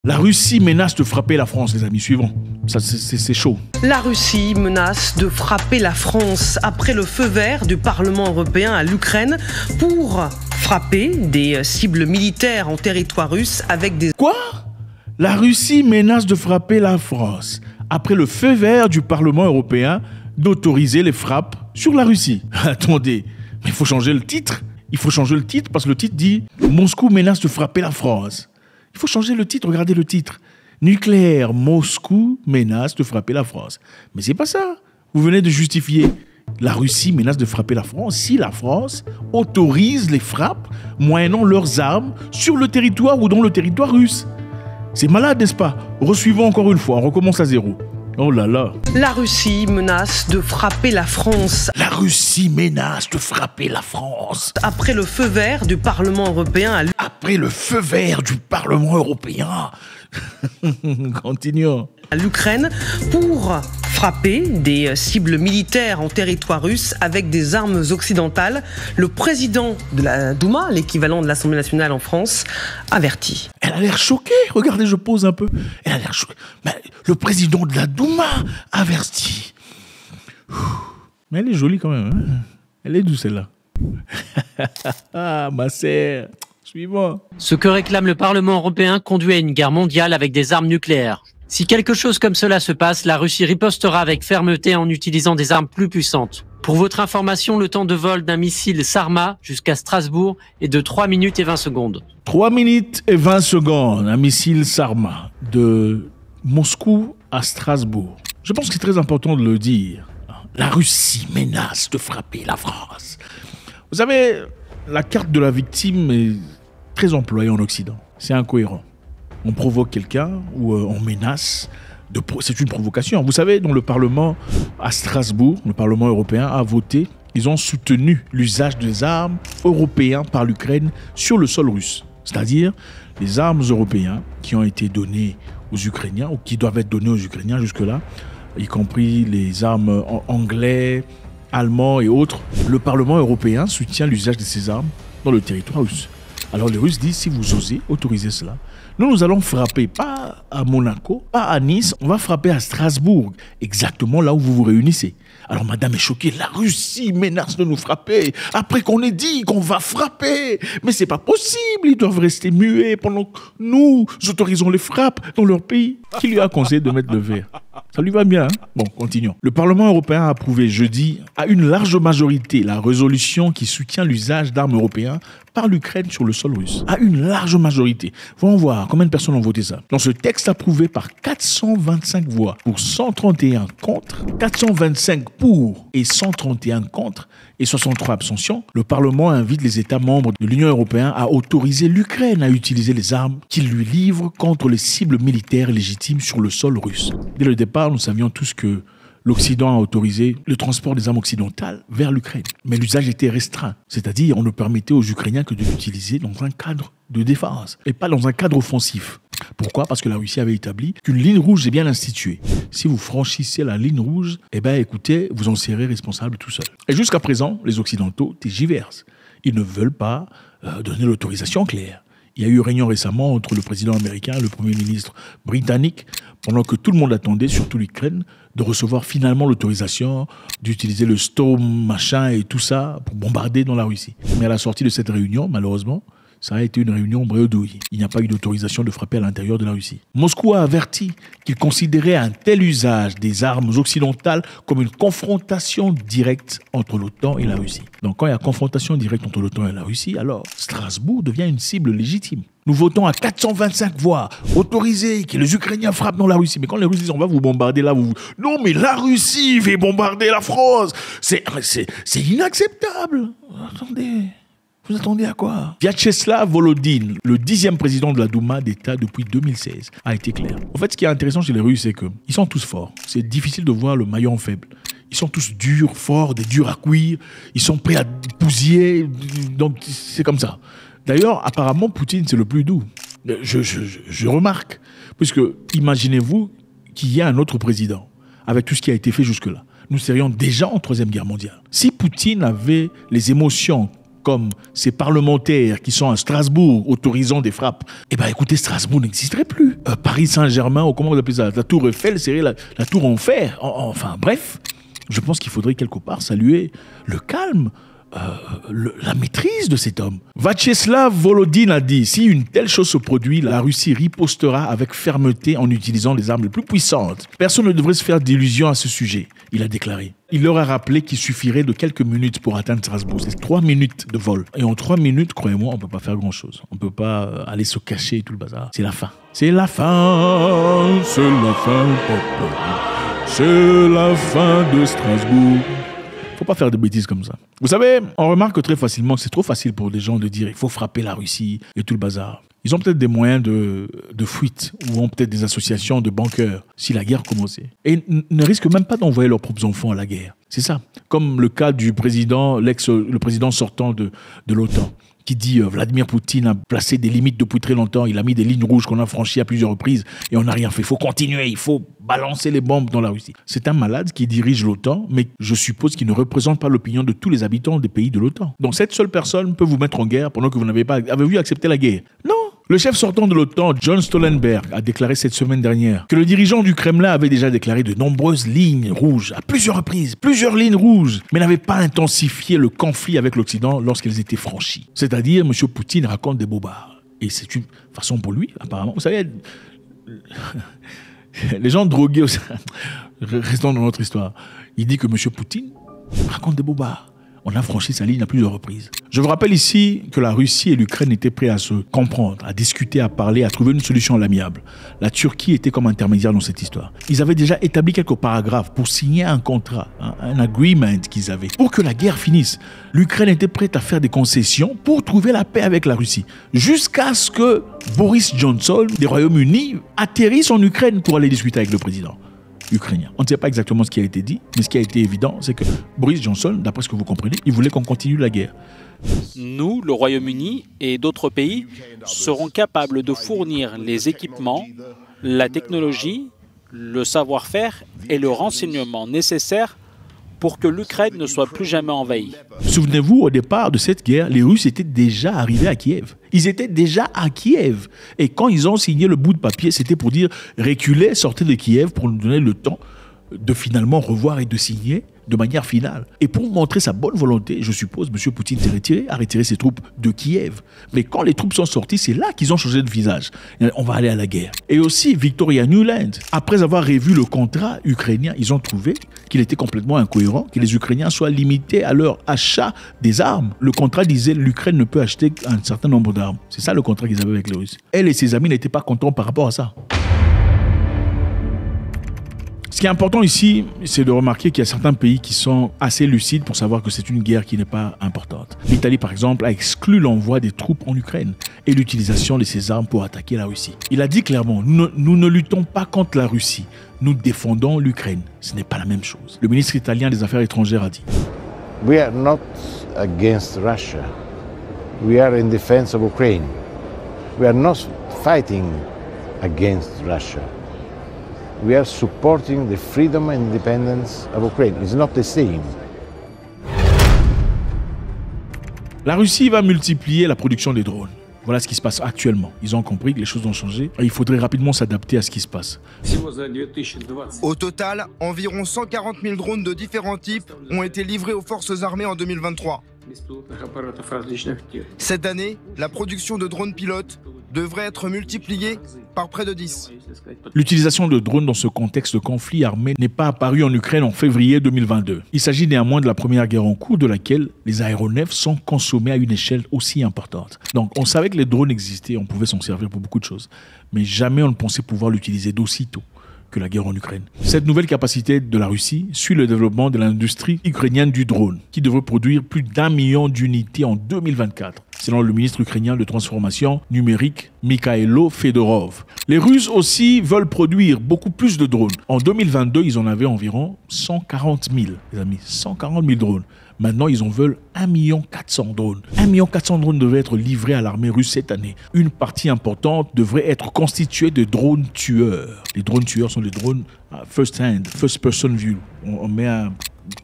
La Russie menace de frapper la France, les amis, suivants. Ça, c'est chaud. La Russie menace de frapper la France après le feu vert du Parlement européen à l'Ukraine pour frapper des cibles militaires en territoire russe avec des... Quoi? La Russie menace de frapper la France après le feu vert du Parlement européen d'autoriser les frappes sur la Russie. Attendez, mais il faut changer le titre. Il faut changer le titre parce que le titre dit « Moscou menace de frapper la France ». Il faut changer le titre, regardez le titre. Nucléaire, Moscou menace de frapper la France. Mais c'est pas ça. Vous venez de justifier. La Russie menace de frapper la France si la France autorise les frappes moyennant leurs armes sur le territoire ou dans le territoire russe. C'est malade, n'est-ce pas? Resuivons encore une fois, on recommence à zéro. Oh là là. La Russie menace de frapper la France. La Russie menace de frapper la France. Après le feu vert du Parlement européen à l'Ukraine. Après le feu vert du Parlement européen. Continuons. À l'Ukraine pour frapper des cibles militaires en territoire russe avec des armes occidentales. Le président de la Douma, l'équivalent de l'Assemblée nationale en France, avertit. Elle a l'air choquée. Regardez, je pose un peu. Elle a l'air choquée. Mais le président de la Douma avertit. Mais elle est jolie quand même. Hein, elle est douce, celle-là. Ah, ma sœur. Suivant. Ce que réclame le Parlement européen conduit à une guerre mondiale avec des armes nucléaires. Si quelque chose comme cela se passe, la Russie ripostera avec fermeté en utilisant des armes plus puissantes. Pour votre information, le temps de vol d'un missile Sarma jusqu'à Strasbourg est de 3 minutes et 20 secondes. 3 minutes et 20 secondes, un missile Sarma de Moscou à Strasbourg. Je pense que c'est très important de le dire. La Russie menace de frapper la France. Vous savez, la carte de la victime est très employée en Occident. C'est incohérent. On provoque quelqu'un ou on menace. C'est une provocation. Vous savez, dans le Parlement à Strasbourg, le Parlement européen a voté, ils ont soutenu l'usage des armes européennes par l'Ukraine sur le sol russe. C'est-à-dire les armes européennes qui ont été données aux Ukrainiens ou qui doivent être données aux Ukrainiens jusque-là, y compris les armes anglais, allemands et autres. Le Parlement européen soutient l'usage de ces armes dans le territoire russe. Alors les Russes disent, si vous osez autoriser cela, nous allons frapper, pas à Monaco, pas à Nice, on va frapper à Strasbourg, exactement là où vous vous réunissez. Alors madame est choquée, la Russie menace de nous frapper, après qu'on ait dit qu'on va frapper. Mais c'est pas possible, ils doivent rester muets pendant que nous autorisons les frappes dans leur pays. Qui lui a conseillé de mettre le verre? Ça lui va bien, hein? Bon, continuons. Le Parlement européen a approuvé jeudi, à une large majorité, la résolution qui soutient l'usage d'armes européennes par l'Ukraine sur le sol russe. À une large majorité. Voyons voir combien de personnes ont voté ça. Dans ce texte approuvé par 425 voix pour 131 contre, 425 pour et 131 contre et 63 abstentions, le Parlement invite les États membres de l'Union européenne à autoriser l'Ukraine à utiliser les armes qu'il lui livre contre les cibles militaires légitimes sur le sol russe. Dès le départ, nous savions tous que l'Occident a autorisé le transport des armes occidentales vers l'Ukraine. Mais l'usage était restreint, c'est-à-dire on ne permettait aux Ukrainiens que de l'utiliser dans un cadre de défense et pas dans un cadre offensif. Pourquoi? Parce que la Russie avait établi qu'une ligne rouge est bien instituée. Si vous franchissez la ligne rouge, eh bien écoutez, vous en serez responsable tout seul. Et jusqu'à présent, les Occidentaux tergiversent. Ils ne veulent pas donner l'autorisation claire. Il y a eu une réunion récemment entre le président américain et le premier ministre britannique, pendant que tout le monde attendait, surtout l'Ukraine, de recevoir finalement l'autorisation d'utiliser le Storm machin et tout ça pour bombarder dans la Russie. Mais à la sortie de cette réunion, malheureusement, ça a été une réunion bredouille. Il n'y a pas eu d'autorisation de frapper à l'intérieur de la Russie. Moscou a averti qu'il considérait un tel usage des armes occidentales comme une confrontation directe entre l'OTAN et la Russie. Donc quand il y a confrontation directe entre l'OTAN et la Russie, alors Strasbourg devient une cible légitime. Nous votons à 425 voix, autorisé que les Ukrainiens frappent dans la Russie. Mais quand les Russes disent on va vous bombarder là, vous... Non mais la Russie va bombarder la France. C'est inacceptable. Attendez. Vous attendez à quoi? Vyacheslav Volodine, le 10e président de la Douma d'État depuis 2016, a été clair. En fait, ce qui est intéressant chez les Russes, c'est qu'ils sont tous forts. C'est difficile de voir le maillon faible. Ils sont tous durs, forts, des durs à cuire. Ils sont prêts à bousiller. Donc, c'est comme ça. D'ailleurs, apparemment, Poutine, c'est le plus doux. Je remarque. Puisque, imaginez-vous qu'il y a un autre président, avec tout ce qui a été fait jusque-là. Nous serions déjà en 3e guerre mondiale. Si Poutine avait les émotions comme ces parlementaires qui sont à Strasbourg autorisant des frappes, eh bien écoutez, Strasbourg n'existerait plus. Paris Saint-Germain, ou comment vous appelez ça, la tour Eiffel serait la tour en fer. Enfin bref, je pense qu'il faudrait quelque part saluer le calme, la maîtrise de cet homme. Vyacheslav Volodine a dit, si une telle chose se produit, la Russie ripostera avec fermeté en utilisant les armes les plus puissantes. Personne ne devrait se faire d'illusions à ce sujet, il a déclaré. Il leur a rappelé qu'il suffirait de quelques minutes pour atteindre Strasbourg. C'est 3 minutes de vol. Et en 3 minutes, croyez-moi, on ne peut pas faire grand-chose. On ne peut pas aller se cacher et tout le bazar. C'est la fin. C'est la fin, c'est la fin, c'est la fin de Strasbourg. Faut pas faire de bêtises comme ça. Vous savez, on remarque très facilement que c'est trop facile pour des gens de dire il faut frapper la Russie et tout le bazar. Ils ont peut-être des moyens de fuite ou ont peut-être des associations de banqueurs si la guerre commençait. Et ne risquent même pas d'envoyer leurs propres enfants à la guerre. C'est ça. Comme le cas du président, le président sortant de l'OTAN, qui dit Vladimir Poutine a placé des limites depuis très longtemps, il a mis des lignes rouges qu'on a franchies à plusieurs reprises et on n'a rien fait. Il faut continuer, il faut balancer les bombes dans la Russie. C'est un malade qui dirige l'OTAN, mais je suppose qu'il ne représente pas l'opinion de tous les habitants des pays de l'OTAN. Donc cette seule personne peut vous mettre en guerre pendant que vous n'avez pas accepté la guerre. Non. Le chef sortant de l'OTAN, John Stoltenberg, a déclaré cette semaine dernière que le dirigeant du Kremlin avait déjà déclaré de nombreuses lignes rouges, à plusieurs reprises, plusieurs lignes rouges, mais n'avait pas intensifié le conflit avec l'Occident lorsqu'elles étaient franchies. C'est-à-dire, M. Poutine raconte des bobards. Et c'est une façon pour lui, apparemment. Vous savez, les gens drogués, restons dans notre histoire, il dit que M. Poutine raconte des bobards. On a franchi sa ligne à plusieurs reprises. Je vous rappelle ici que la Russie et l'Ukraine étaient prêts à se comprendre, à discuter, à parler, à trouver une solution à l'amiable. La Turquie était comme intermédiaire dans cette histoire. Ils avaient déjà établi quelques paragraphes pour signer un contrat, un agreement qu'ils avaient. Pour que la guerre finisse, l'Ukraine était prête à faire des concessions pour trouver la paix avec la Russie. Jusqu'à ce que Boris Johnson, des Royaumes-Unis, atterrisse en Ukraine pour aller discuter avec le président ukrainien. On ne sait pas exactement ce qui a été dit, mais ce qui a été évident, c'est que Boris Johnson, d'après ce que vous comprenez, il voulait qu'on continue la guerre. Nous, le Royaume-Uni et d'autres pays, serons capables de fournir les équipements, la technologie, le savoir-faire et le renseignement nécessaires pour que l'Ukraine ne soit plus jamais envahie. Souvenez-vous, au départ de cette guerre, les Russes étaient déjà arrivés à Kiev. Ils étaient déjà à Kiev. Et quand ils ont signé le bout de papier, c'était pour dire reculez, sortez de Kiev pour nous donner le temps de finalement revoir et de signer de manière finale. Et pour montrer sa bonne volonté, je suppose, M. Poutine a retiré ses troupes de Kiev. Mais quand les troupes sont sorties, c'est là qu'ils ont changé de visage. On va aller à la guerre. Et aussi, Victoria Nuland, après avoir revu le contrat ukrainien, ils ont trouvé qu'il était complètement incohérent, que les Ukrainiens soient limités à leur achat des armes. Le contrat disait que l'Ukraine ne peut acheter un certain nombre d'armes. C'est ça le contrat qu'ils avaient avec les Russes. Elle et ses amis n'étaient pas contents par rapport à ça. Ce qui est important ici, c'est de remarquer qu'il y a certains pays qui sont assez lucides pour savoir que c'est une guerre qui n'est pas importante. L'Italie, par exemple, a exclu l'envoi des troupes en Ukraine et l'utilisation de ces armes pour attaquer la Russie. Il a dit clairement, nous ne luttons pas contre la Russie, nous défendons l'Ukraine. Ce n'est pas la même chose. Le ministre italien des Affaires étrangères a dit « We are not against Russia. We are in defense of Ukraine. We are not fighting against Russia. We are supporting the freedom and independence of Ukraine. It's not the same. » La Russie va multiplier la production des drones. Voilà ce qui se passe actuellement. Ils ont compris que les choses ont changé et il faudrait rapidement s'adapter à ce qui se passe. Au total, environ 140 000 drones de différents types ont été livrés aux forces armées en 2023. Cette année, la production de drones pilotes devrait être multipliée par près de 10. L'utilisation de drones dans ce contexte de conflit armé n'est pas apparue en Ukraine en février 2022. Il s'agit néanmoins de la première guerre en cours de laquelle les aéronefs sont consommés à une échelle aussi importante. Donc on savait que les drones existaient, on pouvait s'en servir pour beaucoup de choses, mais jamais on ne pensait pouvoir l'utiliser d'aussi tôt que la guerre en Ukraine. Cette nouvelle capacité de la Russie suit le développement de l'industrie ukrainienne du drone, qui devrait produire plus d'1 million d'unités en 2024, selon le ministre ukrainien de transformation numérique Mikhailo Fedorov. Les Russes aussi veulent produire beaucoup plus de drones. En 2022, ils en avaient environ 140 000, les amis, 140 000 drones. Maintenant, ils en veulent 1 400 000 drones. 1 400 000 drones devraient être livrés à l'armée russe cette année. Une partie importante devrait être constituée de drones tueurs. Les drones tueurs sont des drones first hand, first person view. On met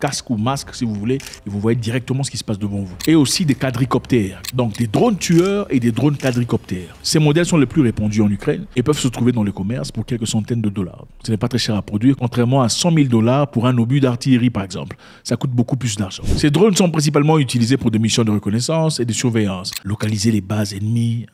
casque ou masque si vous voulez, et vous voyez directement ce qui se passe devant vous. Et aussi des quadricoptères, donc des drones tueurs et des drones quadricoptères. Ces modèles sont les plus répandus en Ukraine et peuvent se trouver dans les commerces pour quelques centaines de dollars. Ce n'est pas très cher à produire, contrairement à 100 000 $ pour un obus d'artillerie par exemple. Ça coûte beaucoup plus d'argent. Ces drones sont principalement utilisés pour des missions de reconnaissance et de surveillance. Localiser les bases ennemies,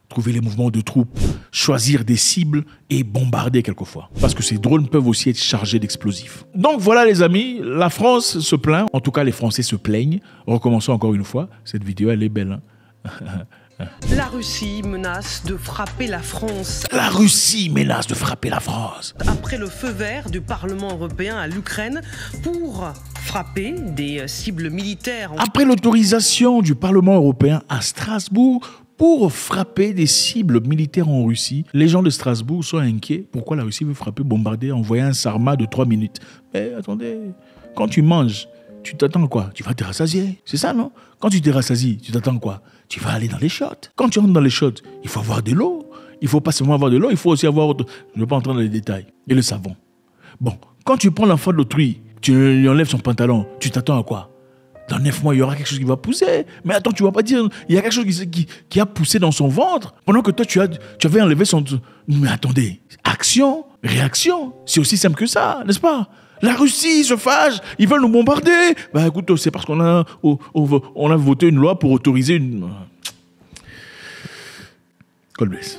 trouver les mouvements de troupes, choisir des cibles et bombarder quelquefois. Parce que ces drones peuvent aussi être chargés d'explosifs. Donc voilà les amis, la France se plaint, en tout cas les Français se plaignent. Recommençons encore une fois, cette vidéo elle est belle. La Russie menace de frapper la France. La Russie menace de frapper la France. Après le feu vert du Parlement européen à l'Ukraine pour frapper des cibles militaires. Après l'autorisation du Parlement européen à Strasbourg pour frapper des cibles militaires en Russie, les gens de Strasbourg sont inquiets. Pourquoi la Russie veut frapper, bombarder, envoyer un sarma de 3 minutes? Mais attendez, quand tu manges, tu t'attends quoi? Tu vas te rassasier. C'est ça, non? Quand tu te rassasies, tu t'attends quoi? Tu vas aller dans les shots. Quand tu rentres dans les shots, il faut avoir de l'eau. Il ne faut pas seulement avoir de l'eau, il faut aussi avoir... Je ne vais pas entrer dans les détails. Et le savon. Bon, quand tu prends l'enfant de l'autrui, tu lui enlèves son pantalon, tu t'attends à quoi? Dans 9 mois, il y aura quelque chose qui va pousser. Mais attends, tu ne vas pas dire... Il y a quelque chose qui a poussé dans son ventre. Pendant que toi, tu avais enlevé son... Mais attendez, action, réaction. C'est aussi simple que ça, n'est-ce pas? La Russie se fâche, ils veulent nous bombarder. Bah écoute, c'est parce qu'on a voté une loi pour autoriser une... God bless.